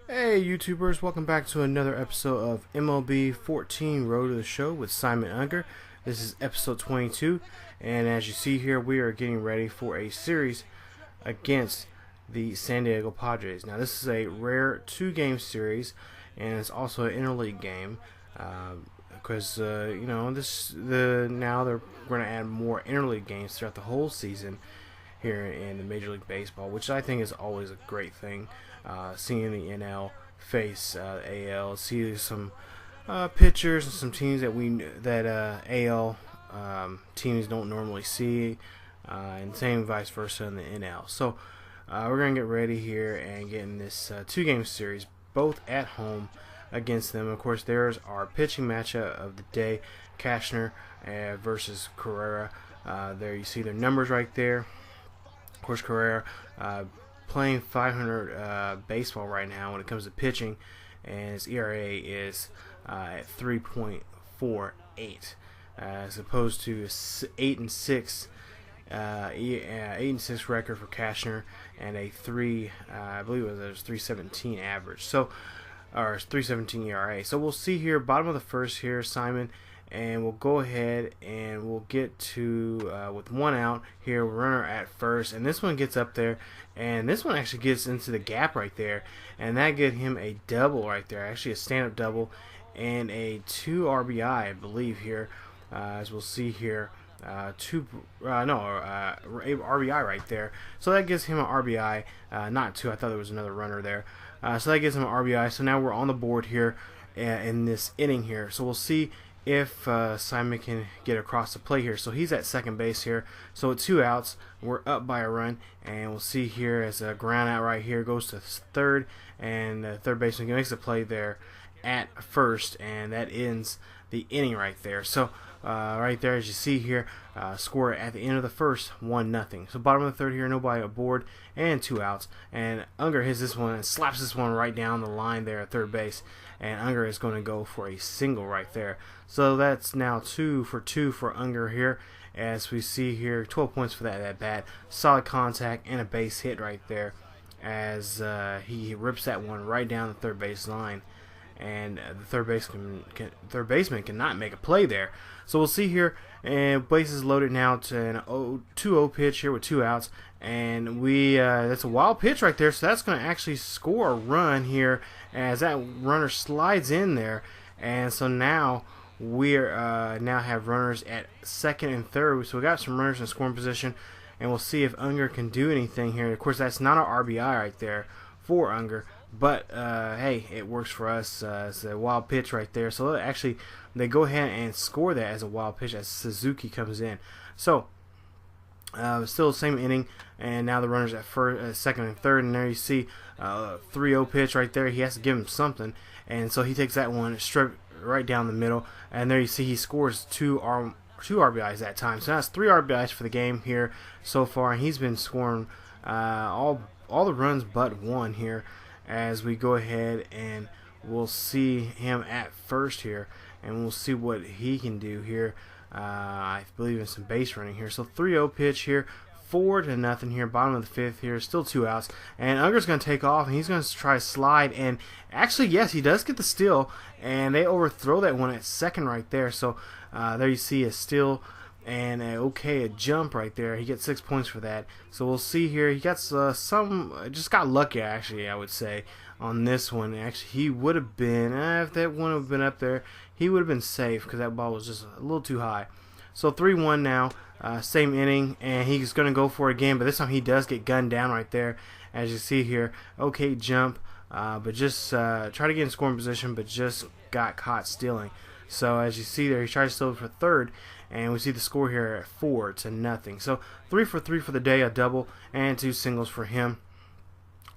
Hey YouTubers, welcome back to another episode of MLB 14 Road to the Show with Simon Unger. This is episode 22, and as you see here, we are getting ready for a series against the San Diego Padres. Now this is a rare 2-game series, and it's also an interleague game, because now they're going to add more interleague games throughout the whole season here in the Major League Baseball, which I think is always a great thing. Seeing the NL face AL, see some pitchers and some teams that AL teams don't normally see, and same vice versa in the NL. So we're gonna get ready here and get in this 2-game series, both at home against them. Of course, there's our pitching matchup of the day: Cashner versus Carrera. There you see their numbers right there. Of course, Carrera playing 500 baseball right now when it comes to pitching, and his ERA is at 3.48, as opposed to 8-6 record for Cashner and a I believe it was 3.17 average. So, or 3.17 ERA. So we'll see here, bottom of the first here, Simon. And we'll go ahead and we'll get to with one out here, runner at first, and this one gets up there, and this one actually gets into the gap right there, and that get him a double right there, actually a stand-up double and a 2 RBI, I believe here, as we'll see here, RBI right there. So that gives him an RBI, not 2. I thought there was another runner there. So that gives him an RBI. So now we're on the board here in this inning here. So we'll see if Simon can get across the plate here. So he's at second base here. So with 2 outs, we're up by a run, and we'll see here as a ground out right here goes to third, and the third baseman makes a play there at first, and that ends the inning right there. So right there, as you see here, score at the end of the first, 1-0. So bottom of the third here, nobody aboard, and 2 outs. And Unger hits this one and slaps this one right down the line there at third base. And Unger is going to go for a single right there. So that's now 2 for 2 for Unger here. As we see here, 12 points for that at bat. Solid contact and a base hit right there, as he rips that one right down the third base line. And the third baseman cannot make a play there. So we'll see here, and bases loaded now to an 2-0 pitch here with 2 outs, and that's a wild pitch right there. So that's going to actually score a run here as that runner slides in there, and so now we're now have runners at second and third. So we got some runners in scoring position, and we'll see if Unger can do anything here. Of course, that's not an RBI right there for Unger. But, hey, it works for us. It's a wild pitch right there. So, actually, they go ahead and score that as a wild pitch as Suzuki comes in. So, still the same inning. And now the runner's at second and third. And there you see 3-0 pitch right there. He has to give him something. And so he takes that one straight right down the middle. And there you see he scores 2 RBIs that time. So that's 3 RBIs for the game here so far. And he's been scoring all the runs but 1 here, as we go ahead and we'll see him at first here, and we'll see what he can do here. I believe in some base running here. So 3-0 pitch here, 4-0 here, bottom of the 5th here, still 2 outs, and Unger's going to take off, and he's going to try to slide, and actually, yes, he does get the steal, and they overthrow that one at second right there. So there you see a steal and a jump right there. He gets 6 points for that. So we'll see here. He got just got lucky, actually, I would say, on this one. Actually, he would have been, if that one would have been up there, he would have been safe because that ball was just a little too high. So 3-1 now, same inning, and he's going to go for it again, but this time he does get gunned down right there, as you see here. Jump, but just try to get in scoring position, but just got caught stealing. So as you see there, he tries to steal for third, and we see the score here at 4-0. So 3 for 3 for the day, a double and 2 singles for him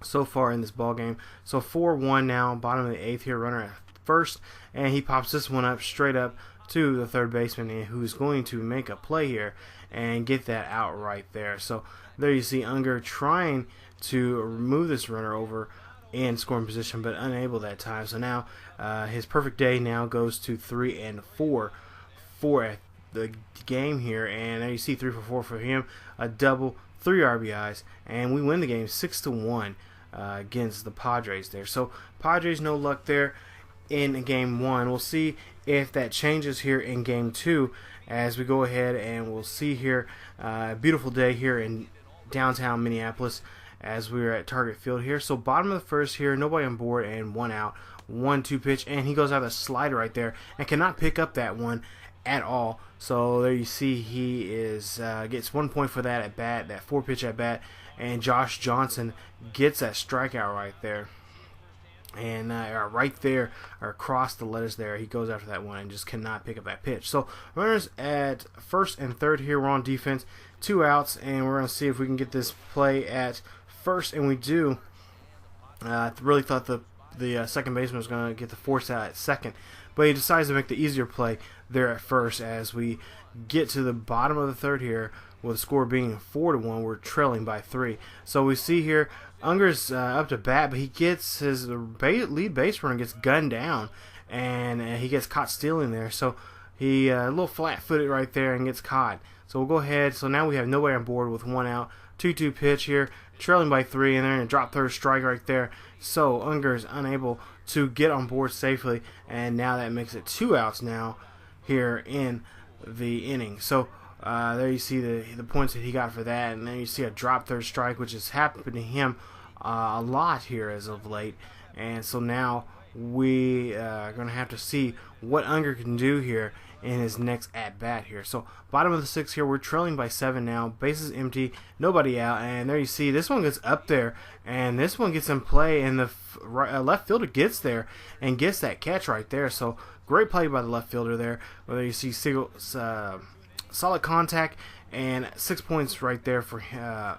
so far in this ball game. So 4-1 now, bottom of the 8th here, runner at first, and he pops this one up straight up to the third baseman, who's going to make a play here and get that out right there. So there you see Unger trying to remove this runner over in scoring position, but unable that time. So now his perfect day now goes to 3-4 for the game here, and there you see 3 for 4 for him, a double, 3 RBIs, and we win the game 6-1. against the Padres there. So Padres no luck there in game 1. We'll see if that changes here in game 2 as we go ahead, and we'll see here a beautiful day here in downtown Minneapolis as we're at Target Field here. So bottom of the first here, nobody on board and 1 out. 1-2 pitch, and he goes out a slider right there and cannot pick up that one at all. So there you see he is gets 1 point for that at bat, that 4-pitch at bat, and Josh Johnson gets that strikeout right there. And right there, or across the letters there, he goes after that one and just cannot pick up that pitch. So runners at first and third here. We're on defense, 2 outs, and we're going to see if we can get this play at first, and we do. I really thought the second baseman was going to get the force out at second, but he decides to make the easier play there at first as we get to the bottom of the third here with the score being 4-1. We're trailing by 3. So we see here Unger's up to bat, but he gets his lead base runner gets gunned down, and he gets caught stealing there. So he a little flat-footed right there and gets caught. So we'll go ahead. So now we have nobody on board with 1 out. 2-2 pitch here, trailing by 3, and they're going to drop third strike right there. So Unger is unable to get on board safely, and now that makes it 2 outs now here in the inning. So there you see the points that he got for that, and then you see a drop third strike, which has happened to him a lot here as of late. And so now we are going to have to see what Unger can do here in his next at-bat here. So bottom of the 6th here, we're trailing by 7 now. Bases empty, nobody out, and there you see this one gets up there, and this one gets in play, and the left fielder gets there and gets that catch right there. So great play by the left fielder there. Whether you see solid contact and 6 points right there for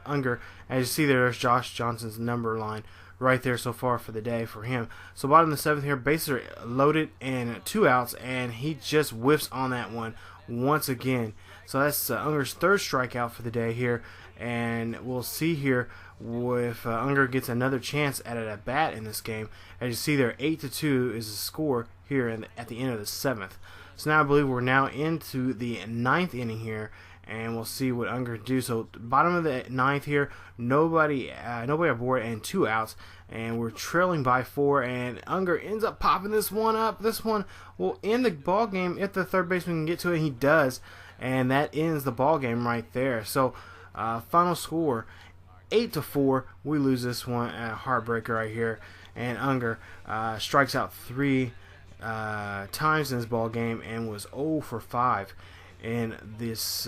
Unger. As you see there's Josh Johnson's number line right there so far for the day for him. So bottom of the 7th here, bases are loaded and 2 outs, and he just whiffs on that one once again. So that's Unger's 3rd strikeout for the day here, and we'll see here if Unger gets another chance at a bat in this game. As you see there, 8-2 is the score here at the end of the 7th. So now I believe we're now into the 9th inning here, and we'll see what Unger can do. So bottom of the 9th here, nobody aboard and 2 outs, and we're trailing by 4, and Unger ends up popping this one up. This one will end the ball game if the third baseman can get to it. He does, and that ends the ball game right there. So final score 8-4. We lose this one at a heartbreaker right here, and Unger strikes out 3 times in this ball game and was 0 for 5 in this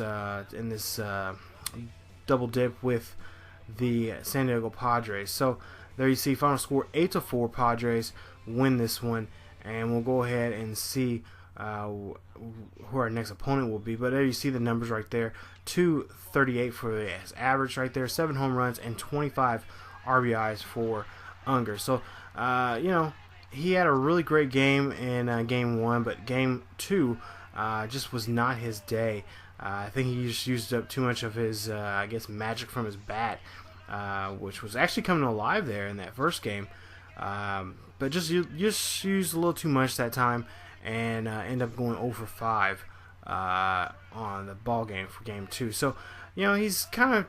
double dip with the San Diego Padres. So there you see final score 8-4. Padres win this one, and we'll go ahead and see who our next opponent will be. But there you see the numbers right there. 238 for his average right there, 7 home runs and 25 RBIs for Unger. So he had a really great game in game 1, but game 2 just was not his day. I think he just used up too much of his, magic from his bat, which was actually coming alive there in that first game. But just used a little too much that time, and end up going 0 for 5 on the ball game for game 2. So, he's kind of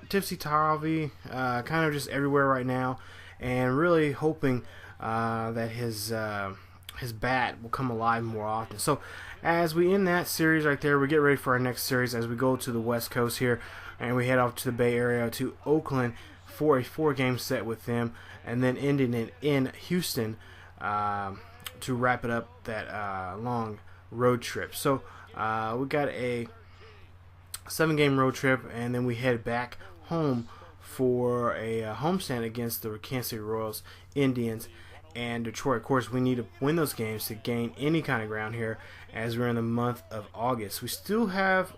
tipsy-turvy, kind of just everywhere right now, and really hoping that his bat will come alive more often. So as we end that series right there, we get ready for our next series as we go to the West Coast here, and we head off to the Bay Area to Oakland for a 4-game set with them, and then ending it in Houston to wrap it up that long road trip. So we got a 7-game road trip, and then we head back home for a homestand against the Kansas City Royals, Indians, and Detroit. Of course, we need to win those games to gain any kind of ground here as we're in the month of August. We still have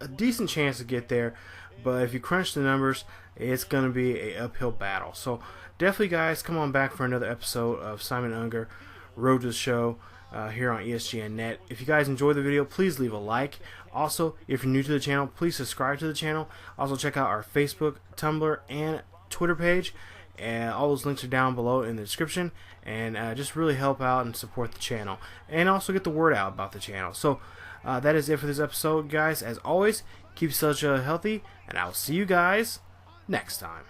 a decent chance to get there, but if you crunch the numbers, it's going to be an uphill battle. So definitely, guys, come on back for another episode of Simon Unger Road to the Show here on ESGNet. If you guys enjoyed the video, please leave a like. Also, if you're new to the channel, please subscribe to the channel. Also, check out our Facebook, Tumblr, and Twitter page. And all those links are down below in the description, and just really help out and support the channel, and also get the word out about the channel. So that is it for this episode, guys. As always, keep yourselves healthy, and I'll see you guys next time.